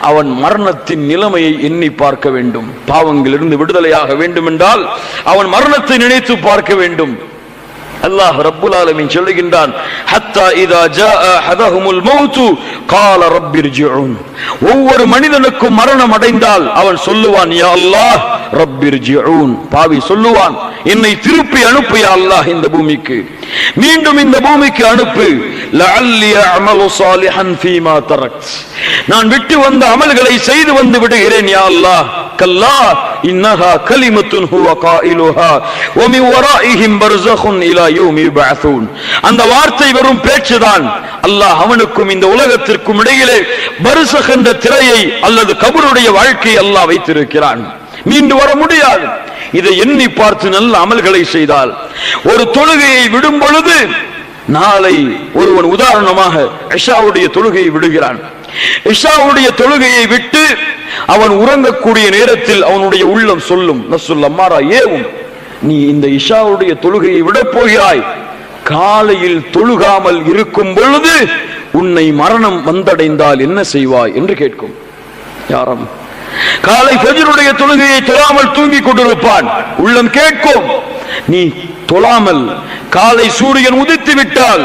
அவன் மரணத்தின் நிலைமையை எண்ணி பார்க்க வேண்டும். பாவங்களிலிருந்து விடுதலையாக வேண்டும் என்றால் அவன் மரணத்தை நினைத்து பார்க்க வேண்டும். அல்லாஹ் ரப்புல் ஆலமீன் சொல்லுகின்றான், ஹத்தா இதா ஜாஅ அஹதஹுமுல் மௌத் قال رب ارجعون. ஒவ்வொரு மனிதனுக்கும் மரணம் அடைந்தால் அவன் சொல்லுவான், யா அல்லாஹ் ரப்பி இர்ஜிஊன். பாவி சொல்லுவான், என்னை திருப்பி அனுப்பு யா அல்லாஹ், இந்த பூமிக்கு மீண்டும் இந்த பூமிக்கு அனுப்பு. லஅல்லி அஅமலு ஸாலிஹன் ஃபீமா தரக்த். நான் விட்டு வந்த அமல்களை செய்து வந்து விடுகிறேன் யா அல்லாஹ். கல்லா இன்னஹா கலிமத்துன் ஹுவ காயிலுஹா வ மின் வராஇஹிம் பர்ஸகுன் இலா யௌமி யுபஅஸூன். அந்த வார்த்தை வெறும் பேச்சுதான். அல்லாஹ் அவனுக்கும் இந்த உலகத்திற்கும் இடையிலே பர்ஸக் என்ற திரையை அல்லது கபருடைய வாழ்க்கையை அல்லாஹ் வைத்திருக்கிறான். மீண்டு வர முடியாது. இதை எண்ணி பார்த்து நல்ல அமல்களை செய்தால், ஒரு தொழுகையை விடும் பொழுது, நாளை ஒருவன் உதாரணமாக இஷாவுடைய தொழுகையை விடுகிறான். இஷாவுடைய தொழுகையை விட்டு அவன் உறங்கக்கூடிய நேரத்தில் அவனுடைய உள்ளம் சொல்லும், நஸ்ஸுல் அம்மாரா ஏவும், நீ இந்த இஷாவுடைய தொழுகையை விடப் போகிறாய், காலையில் தொழுகாமல் இருக்கும் பொழுது உன்னை மரணம் வந்தடைந்தால் என்ன செய்வாய் என்று கேட்கும். யாரும் காலை ஃபஜ்ருடைய தொழுகையை தொழாமல் தூங்கிக் கொண்டிருப்பான். உள்ளம் கேட்கும், நீ தொழாமல் காலை சூரியன் உதித்து விட்டால்,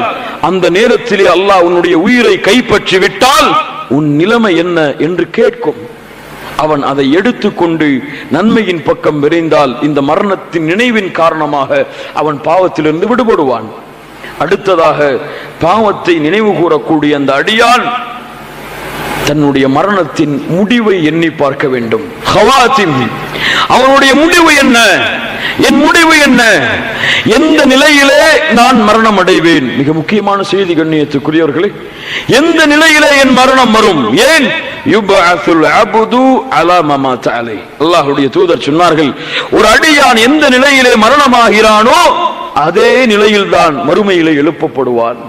அந்த நேரத்திலே அல்லாஹ் உன்னுடைய உயிரை கைப்பற்றி விட்டால் உன் நிலைமை என்ன என்று கேட்கும். அவன் அதை எடுத்துக்கொண்டு நன்மையின் பக்கம் விரைந்தால் இந்த மரணத்தின் நினைவின் காரணமாக அவன் பாவத்திலிருந்து விடுபடுவான். அடுத்ததாக பாவத்தை நினைவு கூறக்கூடிய அந்த அடியான் தன்னுடைய மரணத்தின் முடிவை எண்ணி பார்க்க வேண்டும். அவனுடைய முடிவு என்ன, என் முடிவு என்ன, எந்த நிலையிலே நான் மரணம் அடைவேன்? மிக முக்கியமான செய்தி கண்ணியத்துக்குரியவர்களே, எந்த நிலையிலே என் மரணம் வரும்? ஏன் யுபஅஸுல் அப்து அலா மமாத அலை. அல்லாஹ்வுடைய தூதர் சொன்னார்கள், ஒரு அடியான் எந்த நிலையிலே மரணமாகிறானோ அதே நிலையில் தான் மறுமையிலே எழுப்பப்படுவான்.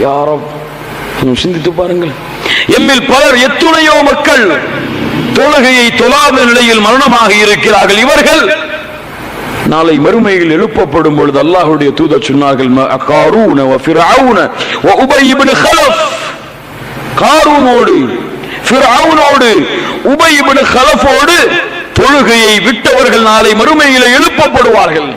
யாரும் சிந்தித்து பாருங்கள். எம்மில் பலர், எத்துணையோ மக்கள் தொழுகையை தொழாத நிலையில் மரணமாக இருக்கிறார்கள். இவர்கள் நாளை மறுமையில் எழுப்பப்படும் பொழுது அல்லாஹ்வுடைய தூதர் சொன்னார்கள், காரூன வ ஃபிர்அவுன வ உபை இப்னு கலஃப். காரூனோடு, ஃபிர்அவுனோடு, உபை இப்னு கலஃபோடு தொழுகையை விட்டவர்கள் நாளை மறுமையில் எழுப்பப்படுவார்கள்.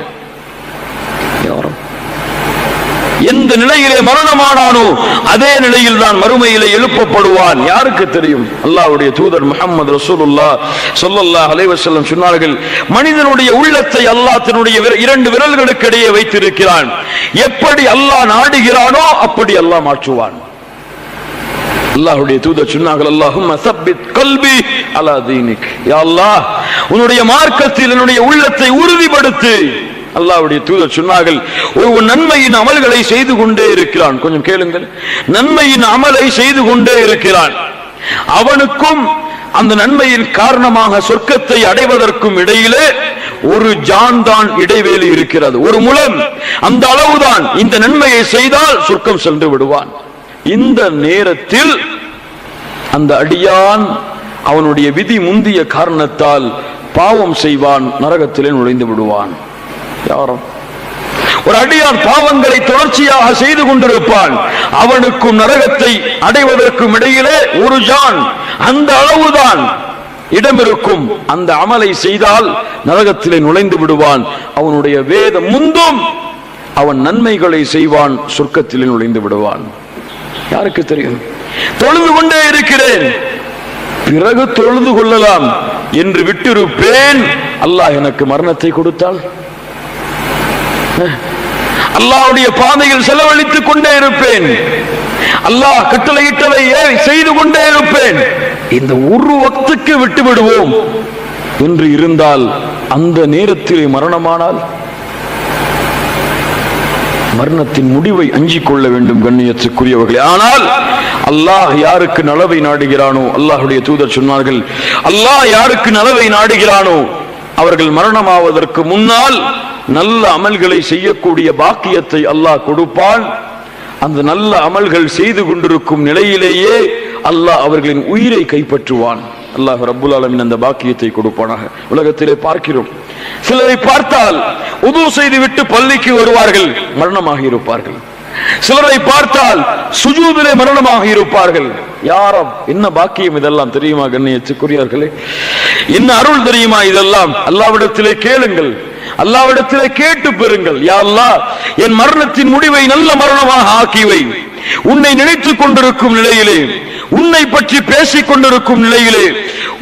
எந்த நிலையிலே மரணமானானோ அதே நிலையில் தான் மறுமையிலே எழுப்பப்படுவான். யாருக்கு தெரியும்? அல்லாஹ்வுடைய தூதர் முஹம்மது ரசூலுல்லாஹ் ஸல்லல்லாஹு அலைஹி வஸல்லம் சொன்னார்கள், மனிதனுடைய உள்ளத்தை அல்லாஹ் தன்னுடைய இரண்டு விரல்களுக்கு இடையே வைத்திருக்கிறான். எப்படி அல்லாஹ் நாடுகிறானோ அப்படி அல்லாஹ் மாற்றுவான். அல்லாஹ்வுடைய தூதர் சொன்னார்கள், அல்லாஹும்ம ஸப்பித் கல்பி அலா தீனிக். யா அல்லாஹ், உன்னுடைய மார்க்கத்தில் என்னுடைய உள்ளத்தை உறுதிப்படுத்து. அல்லாஹ்வுடைய தூதர் சொன்னார்கள், ஒரு நன்மையின் அமல்களை செய்து கொண்டே இருக்கிறான். கொஞ்சம் கேளுங்கள். நன்மையின் அமலை செய்து கொண்டே இருக்கிறான். அவனுக்கும் அந்த நன்மையின் காரணமாக சொர்க்கத்தை அடைவதற்கும் இடையிலே ஒரு ஜான் தான் இடைவேளை இருக்கிறது, ஒரு முலம். அந்த அளவுதான். இந்த நன்மையை செய்தால் சொர்க்கம் சென்று விடுவான். இந்த நேரத்தில் அந்த அடியான் அவனுடைய விதி முந்திய காரணத்தால் பாவம் செய்வான், நரகத்திலே நுழைந்து விடுவான். யாரும் ஒரு அடியான் பாவங்களை தொடர்ச்சியாக செய்து கொண்டிருப்பான். அவனுக்கும் நரகத்தை அடைவதற்கும் இடையிலே ஒரு ஜான், அந்த அளவுதான் இடம் இருக்கும். அந்த அமலை செய்தால் நரகத்திலே நுழைந்து விடுவான். அவனுடைய வேதம் முந்தும், அவன் நன்மைகளை செய்வான், சொர்க்கத்திலே நுழைந்து விடுவான். யாருக்கு தெரியும்? தொழுது கொண்டே இருக்கிறேன், பிறகு தொழுது கொள்ளலாம் என்று விட்டிருப்பேன். அல்லாஹ் எனக்கு மரணத்தை கொடுத்தால், அல்லாஹ்வுடைய பாதையில் செலவழித்துக் கொண்டே இருப்பேன், அல்லாஹ் கட்டளையிட்டதை செய்து கொண்டே இருப்பேன், இந்த ஒரு வக்துக்கு விட்டு விடுவோம் என்று இருந்தால், அந்த நேரத்திலே மரணமானால் மரணத்தின் முடிவை அஞ்சிக் கொள்ள வேண்டும் கண்ணியத்துக்குரியவர்களே. ஆனால் அல்லாஹ் யாருக்கு நலவை நாடுகிறானோ, அல்லாஹ்வுடைய தூதர் சொன்னார்கள், அல்லாஹ் யாருக்கு நலவை நாடுகிறானோ அவர்கள் மரணமாவதற்கு முன்னால் நல்ல அமல்களை செய்யக்கூடிய பாக்கியத்தை அல்லாஹ் கொடுப்பான். அந்த நல்ல அமல்கள் செய்து கொண்டிருக்கும் நிலையிலேயே அல்லாஹ் அவர்களின் உயிரை கைப்பற்றுவான். அல்லாஹ் ரப்புல் ஆலமீன் அந்த பாக்கியத்தை கொடுப்பானாக. உலகத்திலே பார்க்கிறோம், சிலரை பார்த்தால் உது செய்து விட்டு பள்ளிக்கு வருவார்கள், மரணமாகி இருப்பார்கள். சிலரை பார்த்தால் சுஜூதிலே மரணமாக இருப்பார்கள். யாரும் என்ன பாக்கியம் இதெல்லாம் தெரியுமா கண்ணியத்துக்குரியவர்களே? என்ன அருள் தெரியுமா இதெல்லாம்? அல்லாஹ்விடத்திலே கேளுங்கள், அல்லாஹ்விடத்திலே கேட்டு பெறுங்கள். யா அல்லாஹ், என் மரணத்தின் முடிவை நல்ல மரணமாக ஆக்கிவை. உன்னை நினைத்துக் கொண்டிருக்கும் நிலையிலே, உன்னை பற்றி பேசிக் கொண்டிருக்கும் நிலையிலே,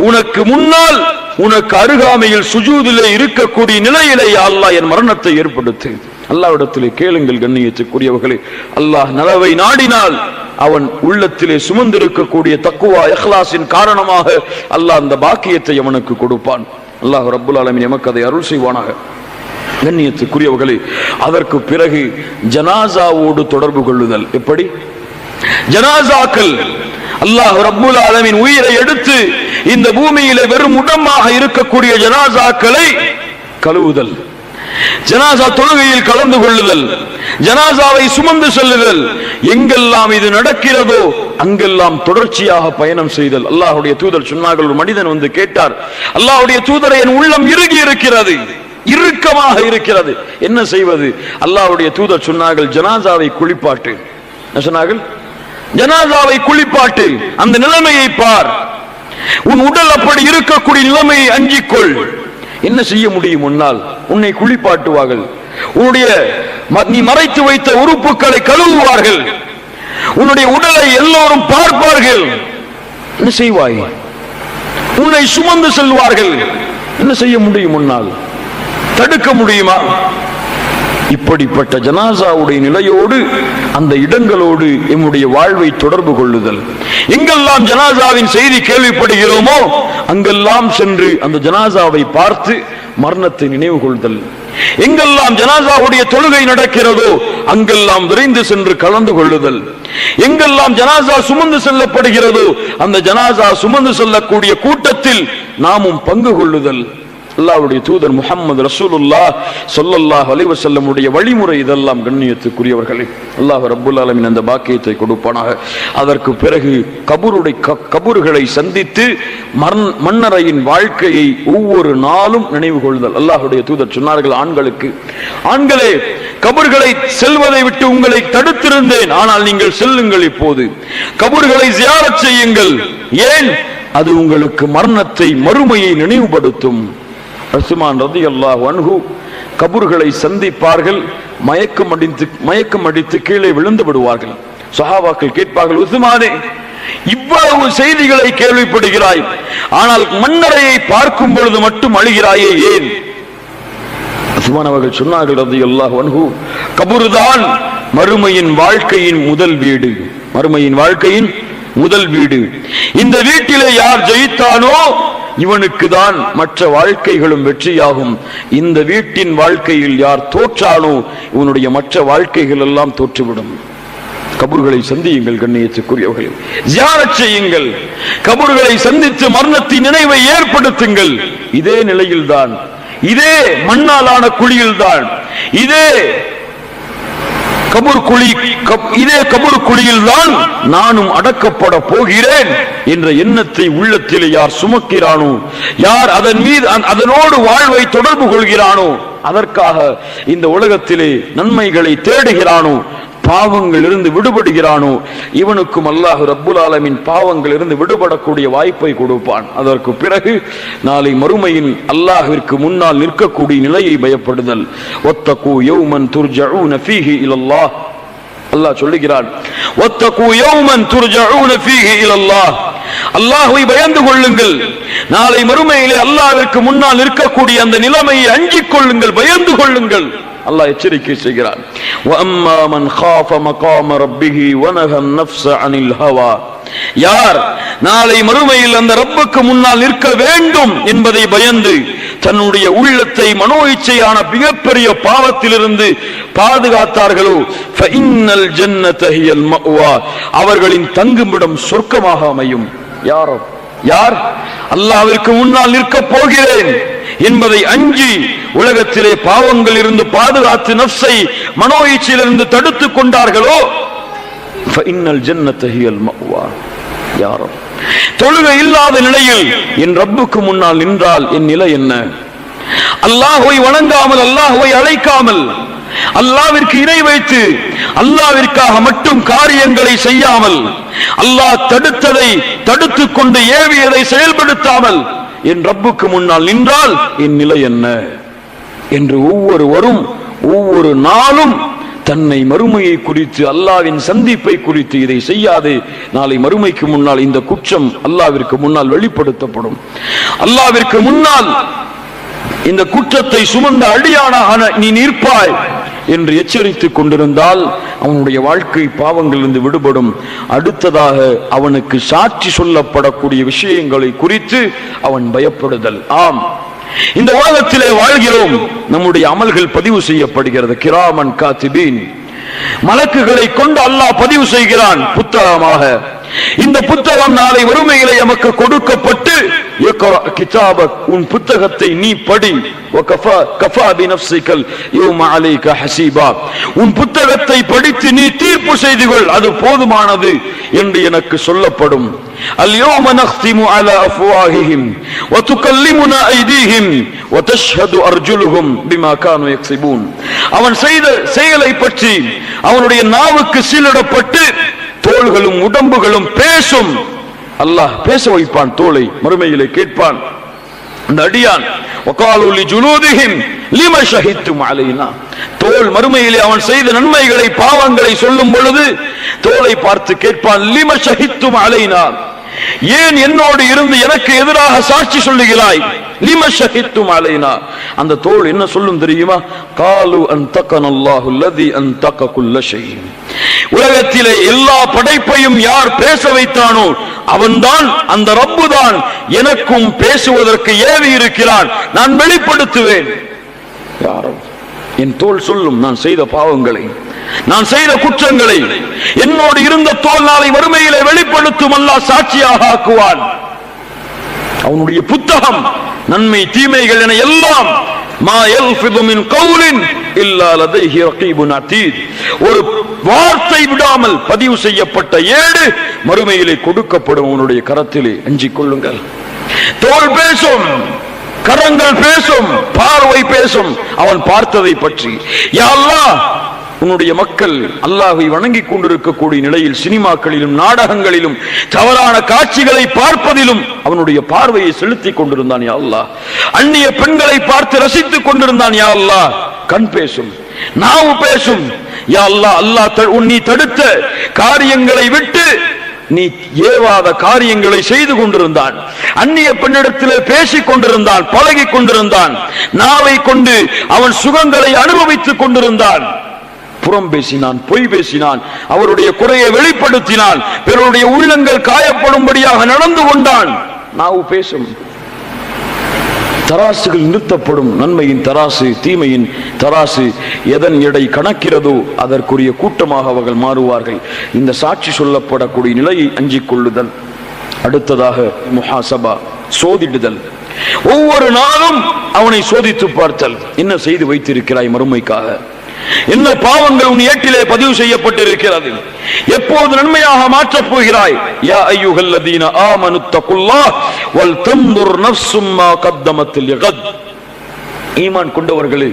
உனக்கு முன்னால் உனக்கு அருகாமையில் சுஜூதிலே இருக்கக்கூடிய நிலையிலே யா அல்லாஹ் என் மரணத்தை ஏற்படுத்து. அல்லாஹ்விடத்திலே கேளுங்கள் கண்ணியத்துக்குரியவர்களே. அல்லாஹ் நலவை நாடினால் அவன் உள்ளத்திலே சுமந்திருக்கக்கூடிய தக்குவா இஹ்லாஸின் காரணமாக அல்லாஹ் அந்த பாக்கியத்தை அவனுக்கு கொடுப்பான். அல்லாஹ் ரப்புல் ஆலமீன் எமக்கு அதை அருள் செய்வானாக. கண்ணியத்துக்குரியவர்களே, அதற்கு பிறகு ஜனாசாவோடு தொடர்பு கொள்ளுதல் எப்படி? ஜனாசாக்கள், அல்லாஹ் ரப்புல் ஆலமீன் உயிரை எடுத்து இந்த பூமியிலே வெறும் உடம்பாக இருக்கக்கூடிய ஜனாசாக்களை கழுவுதல், ஜனாசா தொழுகையில் கலந்து கொள்ளுதல், ஜனாசாவை சுமந்து செல்லுதல், எங்கெல்லாம் இது நடக்கிறதோ அங்கெல்லாம் தொடர்ச்சியாக பயணம் செய்தல். அல்லாஹ்வுடைய தூதர் சொன்னார்கள், ஒரு மனிதன் வந்து கேட்டார், அல்லாஹ்வுடைய தூதரை, என் உள்ளம் இறுகி இருக்கிறது, இறுக்கமாக இருக்கிறது, என்ன செய்வது? அல்லாஹ்வுடைய தூதர் சொன்னார்கள், ஜனாசாவை குளிப்பாட்டு. என்ன சொன்னார்கள்? ஜனாசாவை குளிப்பாட்டு, அந்த நிலைமையை பார், உன் உடல் அப்படி இருக்கக்கூடிய நிலைமையை அஞ்சிக்கொள். என்ன செய்ய முடியும்? முன்னால் உன்னை குளிப்பாட்டுவார்கள், உன்னுடைய நீ மறைத்து வைத்த உறுப்புகளை கழுவுவார்கள், உன்னுடைய உடலை எல்லோரும் பார்ப்பார்கள். என்ன செய்வாய்? உன்னை சுமந்து செல்வார்கள். என்ன செய்ய முடியும்? முன்னால் தடுக்க முடியுமா? இப்படிப்பட்ட ஜனாசாவுடைய நிலையோடு அந்த இடங்களோடு எம்முடைய வாழ்வை தொடர்பு கொள்ளுதல். எங்கெல்லாம் ஜனாசாவின் செய்தி கேள்விப்படுகிறோமோ அங்கெல்லாம் சென்று அந்த ஜனாசாவை பார்த்து மரணத்தை நினைவு கொள்ளுதல். எங்கெல்லாம் ஜனாசாவுடைய தொழுகை நடக்கிறதோ அங்கெல்லாம் விரைந்து சென்று கலந்து கொள்ளுதல். எங்கெல்லாம் ஜனாசா சுமந்து செல்லப்படுகிறதோ அந்த ஜனாசா சுமந்து செல்லக்கூடிய கூட்டத்தில் நாமும் பங்கு கொள்ளுதல். அல்லாஹ்வுடைய தூதர் முஹம்மது ரசூலுல்லாஹ் ஸல்லல்லாஹு அலைஹி வஸல்லம் உடைய வழிமுறை இதெல்லாம் கண்ணியத்துக்குரியவர்களே. அல்லாஹ் ரப்புல் ஆலமீன் அந்த பாக்கியத்தை கொடுப்பானாக. அதற்கு பிறகு கபூர்களை சந்தித்து மன்னரையின் வாழ்க்கையை ஒவ்வொரு நாளும் நினைவு கொள்ளுதல். அல்லாஹ்வுடைய தூதர் சொன்னார்கள் ஆண்களுக்கு, ஆண்களே, கபூர்களை செல்வதை விட்டு உங்களை தடுத்திருந்தேன், ஆனால் நீங்கள் செல்லுங்கள், இப்போது கபூர்களை ஜியாரத் செய்யுங்கள். ஏன்? அது உங்களுக்கு மரணத்தை, மறுமையை நினைவுபடுத்தும். உஸ்மான் ரலியல்லாஹு அன்ஹு கபூர்களை சந்திப்பார்கள், மயக்கம் அடித்து கீழே விழுந்து விடுவார்கள். சஹாபாக்கள் கேட்பார்கள், உஸ்மானே, இவ்வளவு செய்திகளை கேள்விப்படுகிறாய், ஆனால் மன்னரையை பார்க்கும் பொழுது மட்டும் அழுகிறாயே, ஏன்? உஸ்மான் அவர்கள் சொன்னார்கள் ரலியல்லாஹு அன்ஹு, கபூர்தான் மறுமையின் வாழ்க்கையின் முதல் வீடு, மறுமையின் வாழ்க்கையின் முதல் வீடு. இந்த வீட்டிலே யார் ஜெயித்தானோ இவனுக்கு தான் மற்ற வாழ்க்கைகளும் வெற்றியாகும். இந்த வீட்டின் வாழ்க்கையில் யார் தோற்றானோ இவனுடைய மற்ற வாழ்க்கைகள் எல்லாம் தோற்றுவிடும். கபூர்களை சந்தியுங்கள் கண்ணியத்துக்குரியவர்களே, ஜியாரத் செய்யுங்கள், கபூர்களை சந்தித்து மரணத்தின் நினைவை ஏற்படுத்துங்கள். இதே நிலையில்தான், இதே மண்ணாலான குழியில்தான், இதே கபூர் குழியில் தான் நானும் அடக்கப்பட போகிறேன் என்ற எண்ணத்தை உள்ளத்திலே யார் சுமக்கிறானோ, யார் அதன் மீது அதனோடு வாழ்வை தொடர்பு கொள்கிறானோ, அதற்காக இந்த உலகத்திலே நன்மைகளை தேடுகிறானோ, பாவங்கள் இருந்து விடுபடுகிறானோ, இவனுக்கும் அல்லாஹ் ரப்புல் ஆலமீன் பாவங்கள் இருந்து விடுபடக்கூடிய வாய்ப்பை கொடுப்பான். அதற்கு பிறகு நாளை மறுமையின் அல்லாஹ்விற்கு முன்னால் நிற்கக்கூடிய நிலையை பயப்படுதல். வத்தகு யௌமன் துர்ஜஊன ஃபீஹி இலல்லாஹ், அல்லாஹ் சொல்லுகிறான், வத்தகு யௌமன் துர்ஜஊன ஃபீஹி இலல்லாஹ், அல்லாஹ்வை பயந்து கொள்ளுங்கள், நாளை மறுமையிலே அல்லாஹ்விற்கு முன்னால் நிற்கக்கூடிய அந்த நிலைமையை அஞ்சிக் கொள்ளுங்கள், பயந்து கொள்ளுங்கள். அல்லாஹ் எச்சரிக்கை செய்கிறான், வஅம்மா மன் காஃப மகாம ரப்பிஹி வனஹ அன்-நஃப்ஸ அனில் ஹவா, யார் நாளை மறுமையில் அந்த ரப்புக்கு முன்னால் நிற்க வேண்டும் என்பதை பயந்து தன்னுடைய உள்ளத்தை மனோ இச்சையான மிகப்பெரிய பாவத்திலிருந்து பாதுகாத்தார்களோ, ஃபஇன்னல் ஜன்னத ஹியல் மஅவா, அவர்களின் தங்குமிடம் சொர்க்கமாக அமையும். யார் அல்லாஹ்விற்கு முன்னால் நிற்க போகிறேன் என்பதை அஞ்சி உலகத்திலே பாவங்கள் இருந்து பாதுகாத்து நஃப்ஸை மனோ இச்சையிலிருந்து தடுத்துக் கொண்டார்களோ, ஃபஇன்னல் ஜன்னத ஹியல் மஅவா. யாரும் தொழுகை இல்லாத நிலையில் என் ரப்புக்கு முன்னால் நின்றால் என் நிலை என்ன? அல்லாஹ்வை வணங்காமல், அல்லாஹ்வை அழைக்காமல், அல்லாஹ்விற்கு இணை வைத்து அல்லாஹ்விற்காக மட்டும் காரியங்களை செய்யாமல், அல்லாஹ் தடுத்ததை தடுத்துக் கொண்டு ஏவியதை செயல்படுத்தாமல் என் ரப்புக்கு முன்னால் நின்றால் என் நிலை என்ன என்று ஒவ்வொருவரும் ஒவ்வொரு நாளும் தன்னை மறுமையை குறித்து, அல்லாஹ்வின் சந்திப்பை குறித்து, இதை செய்யாதே, நாளை மறுமைக்கு முன்னால் இந்த குற்றம் அல்லாஹ்விற்கு முன்னால் வெளிப்படுத்தப்படும், அல்லாஹ்விற்கு முன்னால் இந்த குற்றத்தை சுமந்த அடியானாக நீ நிற்பாய் என்று எச்சரித்துக் கொண்டிருந்தால் அவனுடைய வாழ்க்கை பாவங்களிலிருந்து விடுபடும். அடுத்ததாக அவனுக்கு சாட்சி சொல்லப்படக்கூடிய விஷயங்களை குறித்து அவன் பயப்படுதல். ஆம், இந்த உலகத்திலே வாழ்கிறோம், நம்முடைய அமல்கள் பதிவு செய்யப்படுகிறது. கிராமன் காத்திபீன், மலக்குகளை கொண்டு அல்லாஹ் பதிவு செய்கிறான் புத்தகமாக. இந்த புத்தகம் நாளை வறுமையிலே நமக்கு கொடுக்கப்பட்டு, கிதாபக், உன் புத்தகத்தை நீ படி, உன் புத்தகத்தை படித்து நீ தீர்ப்பு செய்து கொள், அது போதுமானது என்று எனக்கு சொல்லப்படும். اليوم نختم على أفواههم وتكلمنا أيديهم وتشهد أرجلهم بما كانوا يكسبون. அவன் செய்த செயலை பற்றி அவனுடைய நாவுக்கு சீலிடப்பட்டு தோள்களும் உடம்புகளும் பேசும். அல்லாஹ் பேச வைப்பான் தோலை, மறுமையிலே கேட்பான் அந்த அடியான், وقالوا لجلودهم لما شهدتم علينا. தோல் மறுமையிலே அவன் செய்த நன்மைகளை பாவங்களை சொல்லும் பொழுது தோலை பார்த்து கேட்பான், لما شهدتم علينا, ஏன் என்னோடு இருந்து எனக்கு எதிராக சாட்சி சொல்லுகிறாய்? லிம ஷஹித்தும் அலைனா. அந்த தோல் என்ன சொல்லும் தெரியுமா? காலு அன்தகனல்லாஹு அல்லதி அன்தக குல்ல ஷை. உலகத்திலே எல்லா படைப்பையும் யார் பேச வைத்தானோ அவன்தான், அந்த ரப்பு தான் எனக்கும் பேசுவதற்கு ஏவி இருக்கிறான், நான் வெளிப்படுத்துவேன். யாரும் என் தோல் சொல்லும் நான் செய்த பாவங்களை, நான் செய்த குற்றங்களை. என்னோடு இருந்த தோல் நாளை வறுமையிலே வெளிப்படுத்தும், அல்லாஹ் சாட்சியாக ஆக்குவான். அவனுடைய புத்தகம் நன்மை தீமைகள் என எல்லாம் மா யல்ஃபிது மின் கௌலின் இல்லா லதைஹி ரகீபுன் அதீத், ஒரு வார்த்தை விடாமல் பதிவு செய்யப்பட்ட ஏடு மறுமையிலே கொடுக்கப்படும் அவனுடைய கரத்திலே. அஞ்சிக் கொள்ளுங்கள். தோல் பேசும், கரங்கள் பேசும், பார்வை பேசும் அவன் பார்த்ததை பற்றி. யா அல்லாஹ், உன்னுடைய மக்கள் அல்லாஹ்வை வணங்கிக் கொண்டிருக்கக்கூடிய நிலையில் சினிமாக்களிலும் நாடகங்களிலும் தவறான காட்சிகளை பார்ப்பதிலும் அவனுடைய பார்வையை செலுத்திக் கொண்டிருந்தான். யா அல்லாஹ், அந்நிய பெண்களை பார்த்து ரசித்துக் கொண்டிருந்தான். யா அல்லாஹ், கண் பேசும், நாவு பேசும். யா அல்லாஹ், அல்லாஹ் நீ தடுத்த காரியங்களை விட்டு நீ ஏவாத காரியங்களை செய்து கொண்டிருந்தான். அந்நிய பெண்ணிடத்திலே பேசிக் கொண்டிருந்தான், பழகிக் கொண்டிருந்தான். நாவை கொண்டு அவன் சுகங்களை அனுபவித்துக் கொண்டிருந்தான். புறம் பேசினான், பொய் பேசினான், அவருடைய குறையை வெளிப்படுத்தினான், பிறருடைய உள்ளங்கள் காயப்படும்படியாக நடந்து கொண்டான். நாவு பேசும். தராசுகள் நிறுத்தப்படும். நன்மையின் தராசு, தீமையின் தராசு, எதன் எடை கணக்கிறதோ அதற்குரிய கூட்டமாக அவர்கள் மாறுவார்கள். இந்த சாட்சி சொல்லப்படக்கூடிய நிலையை அஞ்சிக் கொள்ளுதல். அடுத்ததாக முஹாசபா, சோதிடுதல். ஒவ்வொரு நாளும் அவனை சோதித்து பார்த்தல். என்ன செய்து வைத்திருக்கிறாய் மறுமைக்காக? என்ன பாவங்கள் உன் ஏட்டிலே பதிவு செய்யப்பட்டிருக்கிறது? எப்போது நன்மையாக மாற்றப் போகிறாய்? யா அய்யுஹல்லதீன ஆமனு தகுல்லாஹ் வல் தன்துர் நஃப்ஸும் மா கத்தமத் லிகத். ஈமான் கொண்டவர்களே,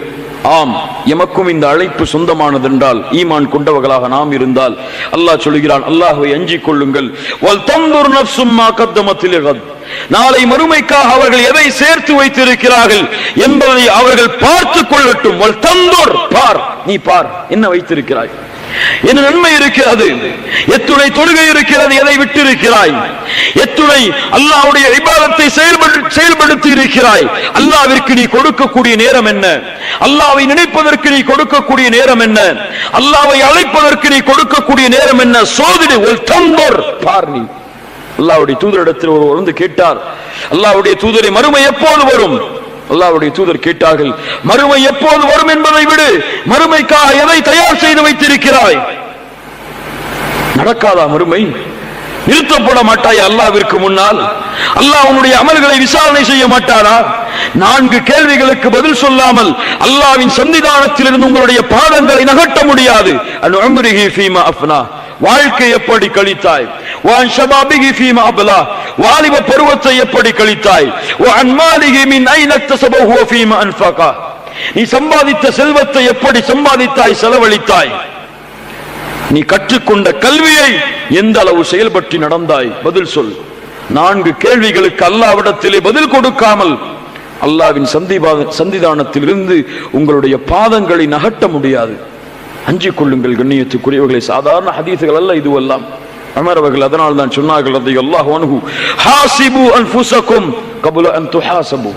ஆம், எமக்கும் இந்த அழைப்பு சொந்தமானதென்றால், ஈமான் கொண்டவர்களாக நாம் இருந்தால் அல்லாஹ் சொல்கிறான், அல்லாஹ்வை அஞ்சிக் கொள்ளுங்கள். வல் தன்துர் நஃப்ஸும் மா கத்தமத் லிகத். நாளை மறுமைக்காக அவர்கள் எதை சேர்த்து வைத்திருக்கிறார்கள் என்பதை அவர்கள் பார்த்துக் கொள்ளட்டும். வல் தன்துர், பார், நீ பார், என்ன வைத்திருக்கிறாய், என்ன நன்மை இருக்கிறது, எத்துணை தொழுகை இருக்கிறது, எதை விட்டிருக்கிறாய், எத்துணை அல்லாஹ்வுடைய இபாதத்தை செயல்படுத்தி இருக்கிறாய், அல்லாஹ்விற்கு நீ கொடுக்கக்கூடிய நேரம் என்ன, அல்லாஹ்வை நினைப்பதற்கு நீ கொடுக்கக்கூடிய நேரம் என்ன, அல்லாஹ்வை அழைப்பதற்கு நீ கொடுக்கக்கூடிய நேரம் என்ன? சோதிடு. வல் தன்துர், பார். நீ அல்லாஹ்வுடைய தூதரிடத்தில் ஒருவர் வந்து கேட்டார், அல்லாஹ்வுடைய தூதரை, மறுமை எப்போது வரும்? அல்லாஹ்வுடைய தூதர் கேட்டார்கள், மறுமை எப்போது வரும் என்பதை விடு, மறுமைக்காக எதை தயார் செய்து வைத்திருக்கிறாய்? நடக்காதா மறுமை? நிறுத்தப்பட மாட்டாய் அல்லாஹ்விற்கு முன்னால்? அல்லாஹ் உன்னுடைய அமல்களை விசாரணை செய்ய மாட்டாரா? 4 கேள்விகளுக்கு பதில் சொல்லாமல் அல்லாஹ்வின் சன்னிதானத்திலிருந்து உங்களுடைய பாதங்களை நகட்ட முடியாது. அன் உம்ரிஹி ஃபீமா அஃப்னா, வாழ்க்கை எப்படி கழித்தாய்? வான் ஷபாபிஹி ஃபீமா அப்லா, வாலிப பருவத்தை எப்படி கழித்தாய்? வஅன் மாலிஹி மின் ஐன இக்தஸபஹு வ ஃபீமா அன்ஃபகா, நீ சம்பாதித்த செல்வத்தை எப்படி சம்பாதித்தாய், செலவழித்தாய்? நீ கற்றுக்கொண்ட கல்வியை எந்த அளவு செயல்பற்றி நடந்தாய்? பதில் சொல். 4 கேள்விகளுக்கு அல்லாஹ்விடத்திலே பதில் கொடுக்காமல் அல்லாஹ்வின் சந்திதானத்தில் இருந்து உங்களுடைய பாதங்களை நகட்ட முடியாது. அஞ்சிக் கொள்ளுங்கள் கண்ணியத்துக்குரியவர்களை. சாதாரண ஹதீஸ்கள் அல்ல இதுவெல்லாம். உமர் அவர்கள் அதனால் தான் சொன்னார்கள், ரலியல்லாஹு அன்ஹு, ஹாசிபு அன்ஃபுஸகும் கப்ல அன் துஹாசபு.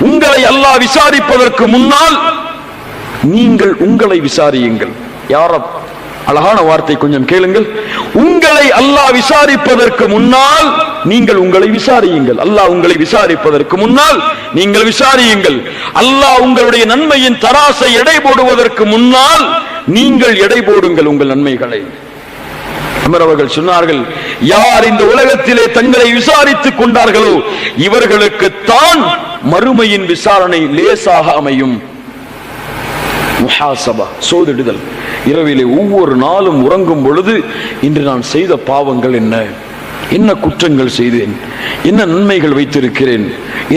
உங்களை அல்லாஹ் விசாரிப்பதற்கு முன்னால் நீங்கள் உங்களை விசாரியுங்கள். யா ரப், அழகான வார்த்தை, கொஞ்சம் கேளுங்கள். உங்களை அல்லாஹ் விசாரிப்பதற்கு முன்னால் நீங்கள் உங்களை விசாரியுங்கள். அல்லாஹ் உங்களை விசாரிப்பதற்கு முன்னால் நீங்கள் விசாரியுங்கள். அல்லாஹ் உங்களுடைய நன்மையின் தராசை எடை போடுவதற்கு முன்னால் நீங்கள் எடை போடுங்கள் உங்கள் நன்மைகளை. உமர் அவர்கள் சொன்னார்கள், யார் இந்த உலகத்திலே தங்களை விசாரித்துக் கொண்டார்களோ இவர்களுக்கு தான் மறுமையின் விசாரணை லேசாக அமையும். முஹாசபா, சோதிடுதல். இரவிலே ஒவ்வொரு நாளும் உறங்கும் பொழுது இன்று நான் செய்த பாவங்கள் என்ன, என்ன குற்றங்கள் செய்தேன், என்ன நன்மைகள் வைத்திருக்கிறேன்,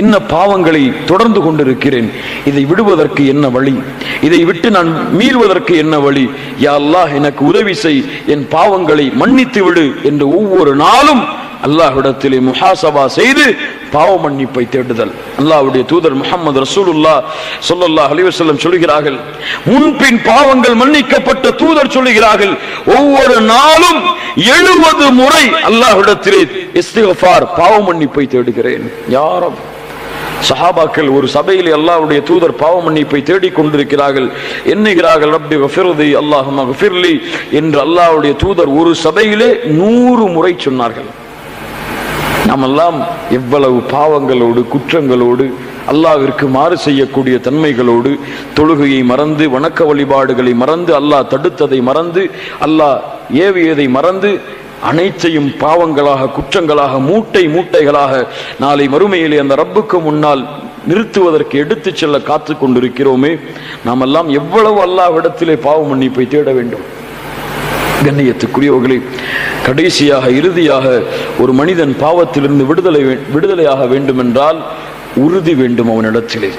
என்ன பாவங்களை தொடர்ந்து கொண்டிருக்கிறேன், இதை விடுவதற்கு என்ன வழி, இதை விட்டு நான் மீள்வதற்கு என்ன வழி, யா அல்லாஹ் எனக்கு உதவி செய், என் பாவங்களை மன்னித்து விடு என்று ஒவ்வொரு நாளும் அல்லாஹ்விடத்திலே முஹாசபா செய்து பாவ மன்னிப்பை தேடுதல். அல்லாஹ்வுடைய தூதர் முஹம்மது ரசூலுல்லாஹ் ஸல்லல்லாஹு அலைஹி வஸல்லம் சொல்கிறார்கள், முன்பின் பாவங்கள் மன்னிக்கப்பட்ட தூதர் சொல்கிறார்கள், ஒவ்வொரு நாளும் 70 முறை அல்லாஹ்விடத்திலே இஸ்திக்ஃபார் பாவ மன்னிப்பை தேடுகிறேன். யா ரப். சஹாபாக்கள் ஒரு சபையிலே அல்லாஹ்வுடைய தூதர் பாவ மன்னிப்பை தேடிக் கொண்டிருக்கிறார்கள். எண்ணுகிறார்கள், ரப்பி கஃபிர்லி அல்லாஹும்ம கஃபிர்லி என்று அல்லாஹ்வுடைய தூதர் ஒரு சபையிலே 100 முறை சொன்னார்கள். நாமெல்லாம் எவ்வளவு பாவங்களோடு, குற்றங்களோடு, அல்லாஹ்விற்கு மாறு செய்யக்கூடிய தன்மைகளோடு, தொழுகையை மறந்து, வணக்க வழிபாடுகளை மறந்து, அல்லாஹ் தடுத்ததை மறந்து, அல்லாஹ் ஏவியதை மறந்து, அனைத்தையும் பாவங்களாக, குற்றங்களாக, மூட்டைகளாக நாளை மறுமையிலே அந்த ரப்புக்கு முன்னால் நிறுத்துவதற்கு எடுத்து செல்ல காத்து கொண்டிருக்கிறோமே. நாம் எல்லாம் எவ்வளவு அல்லாஹ்விடத்திலே பாவ மன்னிப்பை தேட வேண்டும். கண்ணியத்துக்குரியவர்களே, கடைசியாக, இறுதியாக ஒரு மனிதன் பாவத்திலிருந்து விடுதலையாக வேண்டும் என்றால் உறுதி வேண்டும் அவனிடத்திலே.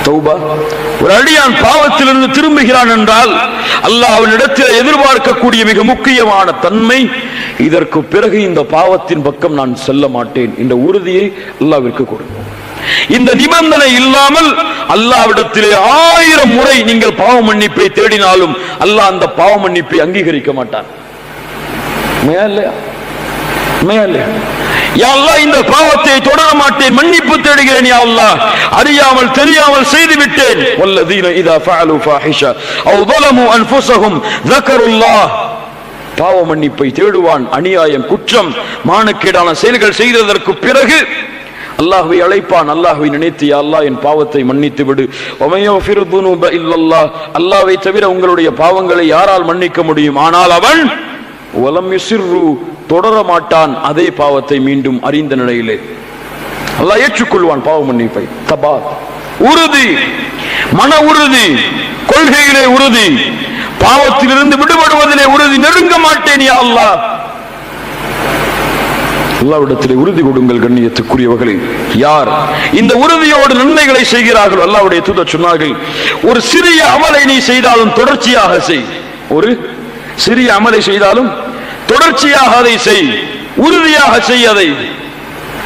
தௌபா. ஒரு அடியான் பாவத்திலிருந்து திரும்புகிறான் என்றால் அல்லாஹ் அவனிடத்தில் எதிர்பார்க்கக்கூடிய மிக முக்கியமான தன்மை, இதற்கு பிறகு இந்த பாவத்தின் பக்கம் நான் செல்ல மாட்டேன் என்ற உறுதியை அல்லாஹ்விற்கு கொடுக்கும். இந்த நிபந்தனை இல்லாமல் அல்லாஹ்விடத்திலே 1000 முறை நீங்கள் பாவ மன்னிப்பை தேடினாலும் அல்லாஹ் அந்த பாவ மன்னிப்பை அங்கீகரிக்க மாட்டான். இந்த பாவத்தை தொடர மாட்டேன், மன்னிப்பு தேடுகிறேன் யா அல்லாஹ், அறியாமல் தெரியாமல் செய்து விட்டேன். வல்லதீன இதா ஃபஅலு ஃபாஹிஷா அவ் ظلموا انفسهم ذكروا الله. பாவ மன்னிப்பை தேடுவான். அநியாயம், குற்றம், மானக்கேடான செயல்கள் செய்ததற்கு பிறகு அல்லாஹ்வை அழைப்பான். அல்லாஹ்வை நினைத்து, யா அல்லாஹ் என் பாவத்தை மன்னித்து விடு. வமையஃபிரு துனூப இல்லல்லாஹ், அல்லாஹ்வை தவிர உங்களுடைய பாவங்களை யாரால் மன்னிக்க முடியும்? ஆனால் அவன் வலம் யுஸிர்ரு, தொடர மாட்டான் அதே பாவத்தை மீண்டும் அறிந்த நிலையிலே. அல்லாஹ் ஏற்றுக்கொள்வான் பாவ மன்னிப்பை. தபாத், உறுதி, மன உறுதி, கொள்கையிலே உறுதி, பாவத்திலிருந்து விடுபடுவதிலே உறுதி. நெருங்க மாட்டேன் யா அல்லாஹ். அல்லாஹ்விடத்திலே உறுதி கொடுங்கள் கண்ணியத்துக்குரியவர்களே. யார் இந்த உறுதியோடு நன்மைகளை செய்கிறார்கள், அல்லாஹ்வுடைய தூதர் சொன்னார்கள், ஒரு சிறிய அமலை நீ செய்தாலும் தொடர்ச்சியாக செய். ஒரு சிறிய அமலை செய்தாலும் தொடர்ச்சியாக அதை செய், உறுதியாக செய் அதை.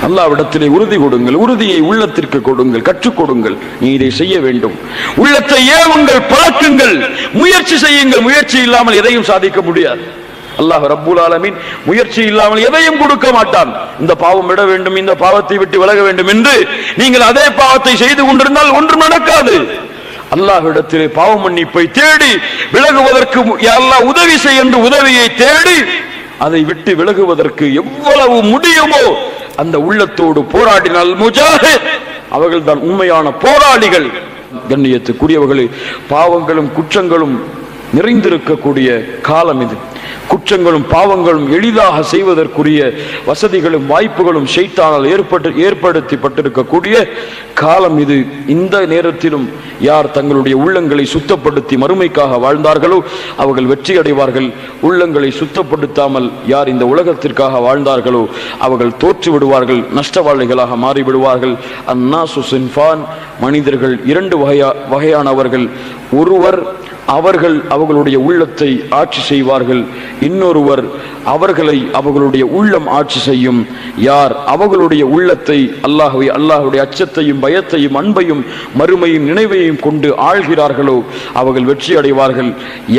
அல்லாஹ்விடத்திலே உறுதி கொடுங்கள். உறுதியை உள்ளத்திற்கு கொடுங்கள், கற்றுக் கொடுங்கள். நீ இதை செய்ய வேண்டும். உள்ளத்தை ஏவுங்கள், பழக்குங்கள், முயற்சி செய்யுங்கள். முயற்சி இல்லாமல் எதையும் சாதிக்க முடியாது. அல்லாஹ் ரப்புல் ஆலமீன் முயற்சி இல்லாமல் எதையும் கொடுக்க மாட்டான். இந்த பாவம் விட வேண்டும், இந்த பாவத்தை விட்டு விலக வேண்டும் என்று நீங்கள் அதே பாவத்தை செய்து கொண்டிருந்தால் ஒன்றும் நடக்காது. அல்லாஹ்விடத்திலே பாவ மன்னிப்பை தேடி விலகுவதற்கு அல்லாஹ் உதவி செய் என்று உதவியை தேடி அதை விட்டு விலகுவதற்கு எவ்வளவு முடியுமோ அந்த உள்ளத்தோடு போராடினால் முஜாஹித், அவர்கள் தான் உண்மையான போராளிகள். கண்ணியத்துக்குரியவர்களே, பாவங்களும் குற்றங்களும் நிறைந்திருக்கக்கூடிய காலம் இது. குற்றங்களும் பாவங்களும் எளிதாக செய்வதற்குரிய வசதிகளும் வாய்ப்புகளும் ஷைத்தானால் ஏற்படுத்தப்பட்டிருக்கக்கூடிய காலம் இது. இந்த நேரத்திலும் யார் தங்களுடைய உள்ளங்களை சுத்தப்படுத்தி மறுமைக்காக வாழ்ந்தார்களோ அவர்கள் வெற்றி அடைவார்கள். உள்ளங்களை சுத்தப்படுத்தாமல் யார் இந்த உலகத்திற்காக வாழ்ந்தார்களோ அவர்கள் தோற்று விடுவார்கள், நஷ்டவாளிகளாக மாறிவிடுவார்கள். அன்னாசு சின்ஃபான், மனிதர்கள் இரண்டு வகையானவர்கள். ஒருவர் அவர்களுடைய உள்ளத்தை ஆட்சி செய்வார்கள், இன்னொருவர் அவர்களுடைய உள்ளம் ஆட்சி செய்யும். யார் அவர்களுடைய உள்ளத்தை அல்லாஹ்வுடைய அச்சத்தையும் பயத்தையும் அன்பையும் மறுமையும் நினைவையும் கொண்டு ஆள்கிறார்களோ அவர்கள் வெற்றி அடைவார்கள்.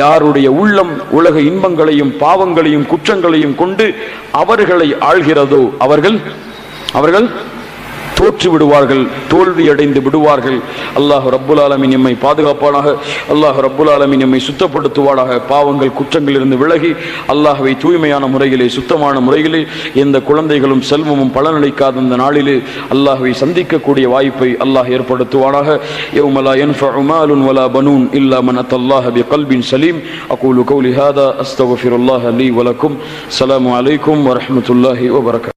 யாருடைய உள்ளம் உலக இன்பங்களையும் பாவங்களையும் குற்றங்களையும் கொண்டு அவர்களை ஆள்கிறதோ அவர்கள் தோற்று விடுவார்கள், தோல்வி அடைந்து விடுவார்கள். அல்லாஹ் ரப்புல் ஆலமீன் எம்மை பாதுகாப்பானாக. அல்லாஹ் ரப்புல் ஆலமீன் எம்மை சுத்தப்படுத்துவானாக. பாவங்கள் குற்றங்களிலிருந்து விலகி அல்லாஹ்வை தூய்மையான முறையிலே சுத்தமான முறையிலே எந்த குழந்தைகளும் செல்வமும் பலனளிக்காத இந்த நாளிலே அல்லாஹ்வை சந்திக்கக்கூடிய வாய்ப்பை அல்லாஹ் ஏற்படுத்துவானாக. யௌம லா யன்ஃபஉ மாலுன் வலா பனூன் இல்லா மன் அத்தல்லாஹ பிகல்பின் சலீம். அகூலு கௌலி ஹாதா அஸ்தக்ஃபிருல்லாஹ லீ வ லக்கும். ஸலாமு அலைக்கும் வ ரஹ்மத்துல்லாஹி வ பரகாத்துஹு.